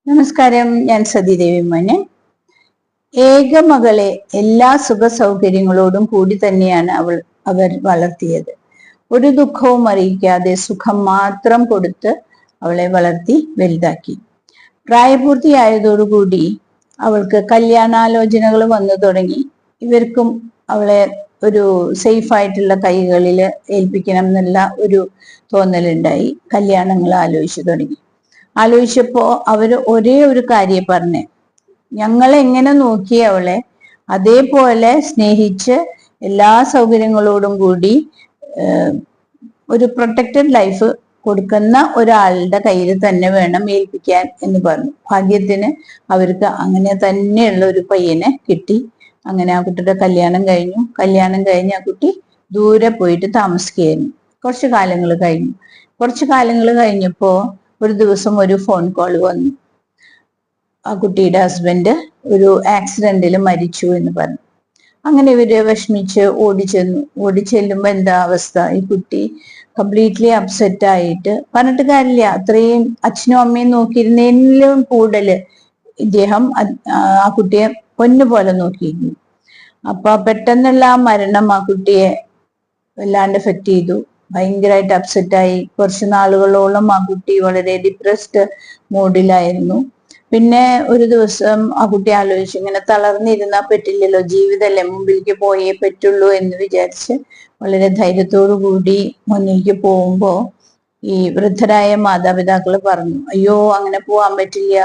നമസ്കാരം, ഞാൻ സതീദേവി മോനെ. ഏക മകളെ എല്ലാ സുഖ സൗകര്യങ്ങളോടും കൂടി തന്നെയാണ് അവർ വളർത്തിയത്. ഒരു ദുഃഖവും അറിയിക്കാതെ സുഖം മാത്രം കൊടുത്ത് അവളെ വളർത്തി വലുതാക്കി. പ്രായപൂർത്തിയായതോടുകൂടി അവൾക്ക് കല്യാണാലോചനകൾ വന്നു തുടങ്ങി. ഇവർക്കും അവളെ ഒരു സേഫ് ആയിട്ടുള്ള കൈകളിൽ ഏൽപ്പിക്കണം എന്നുള്ള ഒരു തോന്നലുണ്ടായി. കല്യാണങ്ങൾ ആലോചിച്ചു തുടങ്ങി. ആലോചിച്ചപ്പോ അവര് ഒരേ ഒരു കാര്യം പറഞ്ഞേ, ഞങ്ങൾ എങ്ങനെ നോക്കി അവളെ അതേപോലെ സ്നേഹിച്ച് എല്ലാ സൗകര്യങ്ങളോടും കൂടി ഒരു പ്രൊട്ടക്റ്റഡ് ലൈഫ് കൊടുക്കുന്ന ഒരാളുടെ കയ്യിൽ തന്നെ വേണം ഏൽപ്പിക്കാൻ എന്ന് പറഞ്ഞു. ഭാഗ്യത്തിന് അവർക്ക് അങ്ങനെ തന്നെയുള്ള ഒരു പയ്യനെ കിട്ടി. അങ്ങനെ ആ കുട്ടിയുടെ കല്യാണം കഴിഞ്ഞ് ആ കുട്ടി ദൂരെ പോയിട്ട് താമസിക്കുകയായിരുന്നു. കുറച്ചു കാലങ്ങൾ കഴിഞ്ഞപ്പോ ഒരു ദിവസം ഒരു ഫോൺ കോൾ വന്നു. ആ കുട്ടിയുടെ ഹസ്ബൻഡ് ഒരു ആക്സിഡന്റിൽ മരിച്ചു എന്ന് പറഞ്ഞു. അങ്ങനെ ഇവര് വിഷമിച്ച് ഓടിച്ചെല്ലുമ്പോ എന്താ അവസ്ഥ? ഈ കുട്ടി കംപ്ലീറ്റ്ലി അപ്സെറ്റ് ആയിട്ട്, പറഞ്ഞിട്ട് കാര്യമില്ല, അത്രയും അച്ഛനും അമ്മയും നോക്കിയിരുന്നതിലും കൂടുതൽ ഇദ്ദേഹം ആ കുട്ടിയെ പൊന്നുപോലെ നോക്കിയിരുന്നു. അപ്പൊ പെട്ടെന്നുള്ള ആ മരണം ആ കുട്ടിയെ വല്ലാണ്ട് എഫക്ട് ചെയ്തു. ഭയങ്കരമായിട്ട് അപ്സെറ്റായി. കുറച്ച് നാളുകളോളം ആ കുട്ടി വളരെ ഡിപ്രസ്ഡ് മൂഡിലായിരുന്നു. പിന്നെ ഒരു ദിവസം ആ കുട്ടി ആലോചിച്ചു, ഇങ്ങനെ തളർന്നിരുന്നാ പറ്റില്ലല്ലോ, ജീവിതമല്ലേ, മുമ്പിലേക്ക് പോയേ പറ്റുള്ളൂ എന്ന് വിചാരിച്ച് വളരെ ധൈര്യത്തോടു കൂടി മുന്നിലേക്ക് പോകുമ്പോ ഈ വൃദ്ധരായ മാതാപിതാക്കൾ പറഞ്ഞു, അയ്യോ അങ്ങനെ പോവാൻ പറ്റില്ല,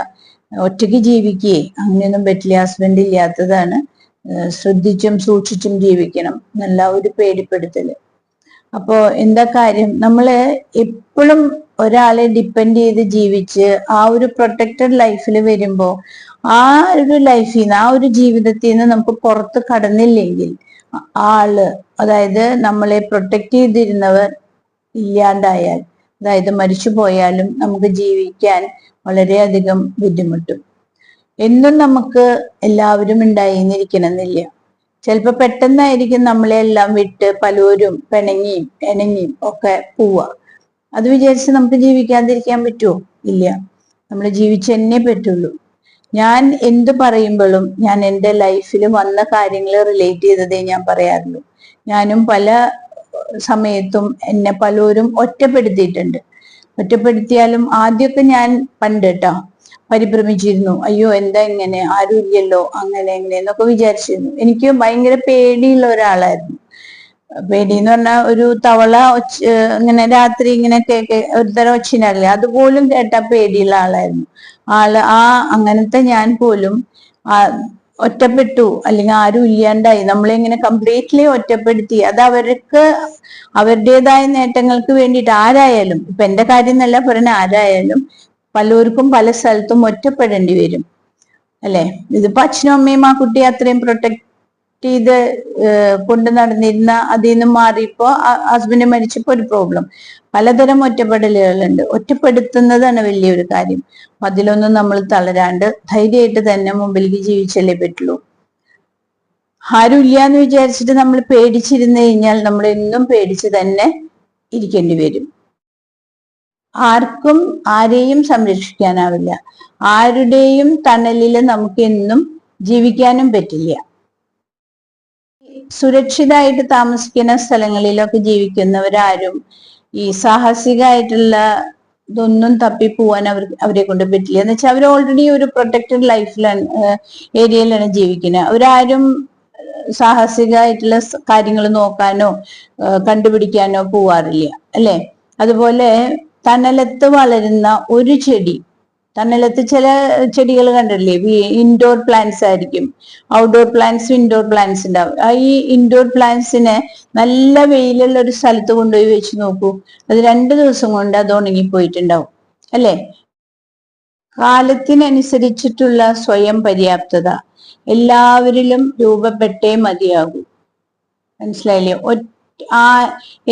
ഒറ്റയ്ക്ക് ജീവിക്കേ, അങ്ങനെയൊന്നും പറ്റില്ല, ഹസ്ബൻഡ് ഇല്ലാത്തതാണ്, ശ്രദ്ധിച്ചും സൂക്ഷിച്ചും ജീവിക്കണം എന്നുള്ള ഒരു പേടിപ്പെടുത്തല്. അപ്പോ എന്താ കാര്യം? നമ്മള് എപ്പോഴും ഒരാളെ ഡിപ്പെൻഡ് ചെയ്ത് ജീവിച്ച് ആ ഒരു പ്രൊട്ടക്റ്റഡ് ലൈഫിൽ വരുമ്പോ ആ ഒരു ലൈഫിൽ നിന്ന്, ആ ഒരു ജീവിതത്തിൽ നിന്ന് നമുക്ക് പുറത്ത് കടന്നില്ലെങ്കിൽ ആള്, അതായത് നമ്മളെ പ്രൊട്ടക്ട് ചെയ്തിരുന്നവർ ഇല്ലാണ്ടായാൽ, അതായത് മരിച്ചു പോയാലും നമുക്ക് ജീവിക്കാൻ വളരെയധികം ബുദ്ധിമുട്ടും. എന്നും നമുക്ക് എല്ലാവരും ഉണ്ടായിരിക്കണമെന്നില്ല. ചിലപ്പോ പെട്ടെന്നായിരിക്കും നമ്മളെ എല്ലാം വിട്ട് പലരും പിണങ്ങിയും ഒക്കെ പോവുക. അത് വിചാരിച്ച് നമുക്ക് ജീവിക്കാതിരിക്കാൻ പറ്റുമോ? ഇല്ല, നമ്മൾ ജീവിച്ചെന്നെ പറ്റുള്ളൂ. ഞാൻ എന്ത് പറയുമ്പോഴും ഞാൻ എൻ്റെ ലൈഫിൽ വന്ന കാര്യങ്ങൾ റിലേറ്റ് ചെയ്തതേ ഞാൻ പറയാറുള്ളൂ. ഞാനും പല സമയത്തും എന്നെ പലരും ഒറ്റപ്പെടുത്തിയിട്ടുണ്ട്. ഒറ്റപ്പെടുത്തിയാലും ആദ്യമൊക്കെ ഞാൻ പണ്ട് പരിഭ്രമിച്ചിരുന്നു. അയ്യോ എന്താ ഇങ്ങനെ, ആരും ഇല്ലല്ലോ, അങ്ങനെ എന്നൊക്കെ വിചാരിച്ചിരുന്നു. എനിക്ക് ഭയങ്കര പേടിയുള്ള ഒരാളായിരുന്നു. പേടി എന്ന് പറഞ്ഞാൽ ഒരു തവള ഇങ്ങനെ രാത്രി ഇങ്ങനെ ഒരു തരം ഒച്ചിനല്ലേ, അതുപോലും കേട്ടാ പേടിയുള്ള ആളായിരുന്നു. അങ്ങനത്തെ ഞാൻ പോലും ഒറ്റപ്പെട്ടു, അല്ലെങ്കിൽ ആരും ഇല്ലാണ്ടായി, നമ്മളിങ്ങനെ കംപ്ലീറ്റ്ലി ഒറ്റപ്പെടുത്തി. അത് അവർക്ക് അവരുടേതായ നേട്ടങ്ങൾക്ക് വേണ്ടിയിട്ട് ആരായാലും, ഇപ്പൊ എന്റെ കാര്യം എന്നല്ല പറഞ്ഞ, ആരായാലും പലർക്കും പല സ്ഥലത്തും ഒറ്റപ്പെടേണ്ടി വരും അല്ലെ. ഇതിപ്പോ അച്ഛനും അമ്മയും ആ കുട്ടിയെ അത്രയും പ്രൊട്ടക്ട് ചെയ്ത് കൊണ്ട് നടന്നിരുന്ന അതിൽ നിന്നും മാറിയപ്പോ ഹസ്ബൻഡ് മരിച്ചപ്പോ ഒരു പ്രോബ്ലം. പലതരം ഒറ്റപ്പെടലുകളുണ്ട്. ഒറ്റപ്പെടുത്തുന്നതാണ് വലിയൊരു കാര്യം. അതിലൊന്നും നമ്മൾ തളരാണ്ട് ധൈര്യമായിട്ട് തന്നെ മുമ്പിലേക്ക് ജീവിച്ചല്ലേ പറ്റുള്ളൂ. ആരും ഇല്ല എന്ന് വിചാരിച്ചിട്ട് നമ്മൾ പേടിച്ചിരുന്നു കഴിഞ്ഞാൽ നമ്മൾ എന്നും പേടിച്ച് തന്നെ ഇരിക്കേണ്ടി വരും. ആർക്കും ആരെയും സംരക്ഷിക്കാനാവില്ല. ആരുടെയും തണലിൽ നമുക്ക് എന്നും ജീവിക്കാനും പറ്റില്ല. സുരക്ഷിതമായിട്ട് താമസിക്കുന്ന സ്ഥലങ്ങളിലൊക്കെ ജീവിക്കുന്നവരാരും ഈ സാഹസികമായിട്ടുള്ള ഇതൊന്നും തപ്പിപ്പോവാൻ അവരെ കൊണ്ട് പറ്റില്ല. എന്ന് വെച്ചാൽ അവർ ഓൾറെഡി ഒരു പ്രൊട്ടക്റ്റഡ് ലൈഫിലാണ്, ഏരിയയിലാണ് ജീവിക്കുന്നത്. അവരാരും സാഹസികമായിട്ടുള്ള കാര്യങ്ങൾ നോക്കാനോ കണ്ടുപിടിക്കാനോ പോവാറില്ല അല്ലെ. അതുപോലെ തണലത്ത് വളരുന്ന ഒരു ചെടി, തണലത്ത് ചില ചെടികൾ കണ്ടില്ലേ, ഇൻഡോർ പ്ലാന്റ്സ് ആയിരിക്കും, ഔട്ട്ഡോർ പ്ലാന്റ്സും ഇൻഡോർ പ്ലാന്റ്സ് ഉണ്ടാവും. ഈ ഇൻഡോർ പ്ലാന്റ്സിനെ നല്ല വെയിലുള്ള ഒരു സ്ഥലത്ത് കൊണ്ടുപോയി വെച്ച് നോക്കൂ, അത് 2 ദിവസം കൊണ്ട് അത് ഉണങ്ങിപ്പോയിട്ടുണ്ടാവും അല്ലെ. കാലത്തിനനുസരിച്ചിട്ടുള്ള സ്വയം പര്യാപ്തത എല്ലാവരിലും രൂപപ്പെട്ടേ മതിയാകൂ. മനസ്സിലായില്ലേ?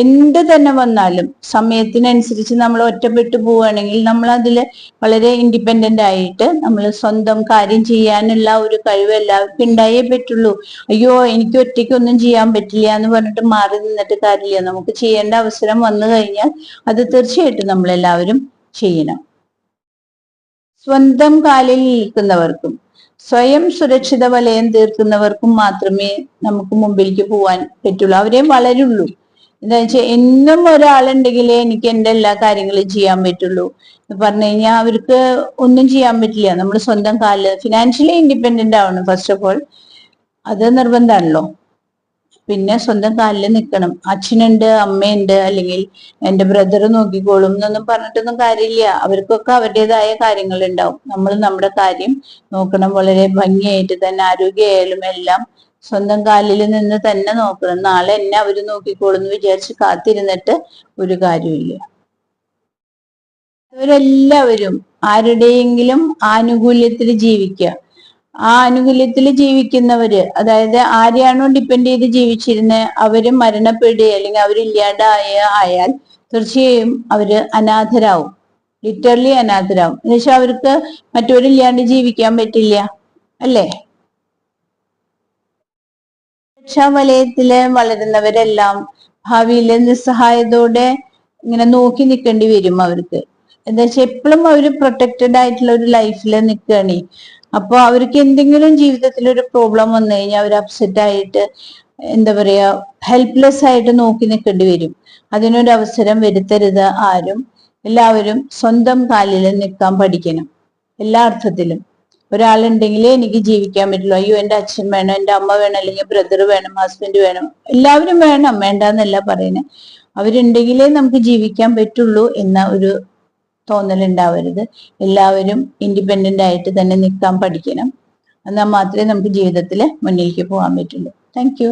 എന്ത് തന്നെ വന്നാലും സമയത്തിനനുസരിച്ച് നമ്മൾ ഒറ്റപ്പെട്ടു പോവുകയാണെങ്കിൽ നമ്മൾ അതില് വളരെ ഇൻഡിപെൻഡന്റ് ആയിട്ട് നമ്മൾ സ്വന്തം കാര്യം ചെയ്യാനുള്ള ഒരു കഴിവ് എല്ലാവർക്കും ഉണ്ടായേ പറ്റുള്ളൂ. അയ്യോ എനിക്ക് ഒറ്റയ്ക്കൊന്നും ചെയ്യാൻ പറ്റില്ല എന്ന് പറഞ്ഞിട്ട് മാറി നിന്നിട്ട് കാര്യമില്ല. നമുക്ക് ചെയ്യേണ്ട അവസരം വന്നു കഴിഞ്ഞാൽ അത് തീർച്ചയായിട്ടും നമ്മളെല്ലാവരും ചെയ്യണം. സ്വന്തം കാലിൽ നിൽക്കുന്നവർക്കും സ്വയം സുരക്ഷിത വലയം തീർക്കുന്നവർക്കും മാത്രമേ നമുക്ക് മുമ്പിലേക്ക് പോവാൻ പറ്റുള്ളൂ, അവരെ വളരുള്ളൂ. എന്താ വെച്ചാൽ എന്നും ഒരാളുണ്ടെങ്കിലേ എനിക്ക് എന്റെ എല്ലാ കാര്യങ്ങളും ചെയ്യാൻ പറ്റുള്ളൂ എന്ന് പറഞ്ഞു കഴിഞ്ഞാൽ അവർക്ക് ഒന്നും ചെയ്യാൻ പറ്റില്ല. നമ്മൾ സ്വന്തം കാലിൽ ഫിനാൻഷ്യലി ഇൻഡിപെൻഡന്റ് ആവണം ഫസ്റ്റ് ഓഫ് ഓൾ, അത് നിർബന്ധമാണല്ലോ. പിന്നെ സ്വന്തം കാലിൽ നിൽക്കണം. അച്ഛനുണ്ട്, അമ്മയുണ്ട്, അല്ലെങ്കിൽ എന്റെ ബ്രദർ നോക്കിക്കോളും എന്നൊന്നും പറഞ്ഞിട്ടൊന്നും കാര്യമില്ല. അവർക്കൊക്കെ അവരുടേതായ കാര്യങ്ങൾ ഉണ്ടാവും. നമ്മൾ നമ്മുടെ കാര്യം നോക്കണം, വളരെ ഭംഗിയായിട്ട് തന്നെ. ആരോഗ്യമായാലും എല്ലാം സ്വന്തം കാലിൽ നിന്ന് തന്നെ നോക്കണം. നാളെ എന്നെ അവര് നോക്കിക്കോളും എന്ന് വിചാരിച്ച് കാത്തിരുന്നിട്ട് ഒരു കാര്യമില്ല. അവരെല്ലാവരും ആരുടെയെങ്കിലും ആനുകൂല്യത്തിൽ ജീവിക്കുക. ആ ആനുകൂല്യത്തിൽ ജീവിക്കുന്നവര്, അതായത് ആരെയാണോ ഡിപ്പെൻഡ് ചെയ്ത് ജീവിച്ചിരുന്നത് അവര് മരണപ്പെടുക അല്ലെങ്കിൽ അവരില്ലാണ്ടായാൽ തീർച്ചയായും അവര് അനാഥരാവും. ലിറ്ററലി അനാഥരാവും. എന്നുവെച്ചാൽ അവർക്ക് മറ്റവരില്ലാണ്ട് ജീവിക്കാൻ പറ്റില്ല, അല്ലേ? രക്ഷാവലയത്തില് വളരുന്നവരെല്ലാം ഭാവിയില് നിസ്സഹായതയോടെ ഇങ്ങനെ നോക്കി നിൽക്കേണ്ടി വരും അവർക്ക്. എന്താ വെച്ചാൽ എപ്പോഴും അവര് പ്രൊട്ടക്റ്റഡ് ആയിട്ടുള്ള ഒരു ലൈഫിൽ നിൽക്കുകയാണ്. അപ്പൊ അവർക്ക് എന്തെങ്കിലും ജീവിതത്തിൽ ഒരു പ്രോബ്ലം വന്നു കഴിഞ്ഞാൽ അവർ അപ്സെറ്റ് ആയിട്ട്, എന്താ പറയാ, ഹെൽപ്ലെസ് ആയിട്ട് നോക്കി നിൽക്കേണ്ടി വരും. അതിനൊരു അവസരം വരുത്തരുത് ആരും. എല്ലാവരും സ്വന്തം കാലിൽ നിൽക്കാൻ പഠിക്കണം എല്ലാ അർത്ഥത്തിലും. ഒരാളുണ്ടെങ്കിലേ എനിക്ക് ജീവിക്കാൻ പറ്റുള്ളൂ. അയ്യോ എന്റെ അച്ഛൻ വേണം, എന്റെ അമ്മ വേണം, അല്ലെങ്കിൽ ബ്രദർ വേണം, ഹസ്ബൻഡ് വേണം, എല്ലാവരും വേണം, വേണ്ടെന്നല്ല പറയുന്നത്. അവരുണ്ടെങ്കിലേ നമുക്ക് ജീവിക്കാൻ പറ്റുള്ളൂ എന്ന ഒരു തോന്നലുണ്ടാവരുത്. എല്ലാവരും ഇൻഡിപെൻഡന്റ് ആയിട്ട് തന്നെ നിൽക്കാൻ പഠിക്കണം. എന്നാൽ മാത്രമേ നമുക്ക് ജീവിതത്തിൽ മുന്നിലേക്ക് പോകാൻ പറ്റുള്ളൂ. Thank you.